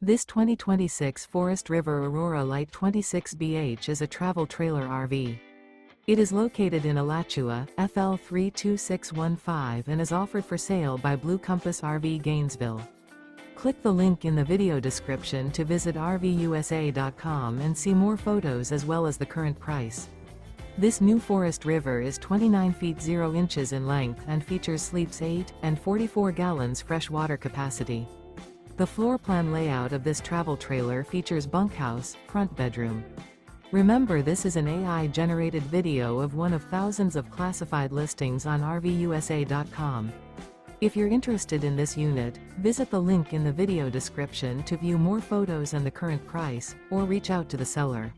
This 2026 Forest River Aurora Light 26BH is a travel trailer RV. It is located in Alachua, FL 32615 and is offered for sale by Blue Compass RV Gainesville. Click the link in the video description to visit RVUSA.com and see more photos as well as the current price. This new Forest River is 29 feet 0 inches in length and features sleeps 8 and 44 gallons fresh water capacity. The floor plan layout of this travel trailer features bunkhouse, front bedroom. Remember, this is an AI-generated video of one of thousands of classified listings on RVUSA.com. If you're interested in this unit, visit the link in the video description to view more photos and the current price, or reach out to the seller.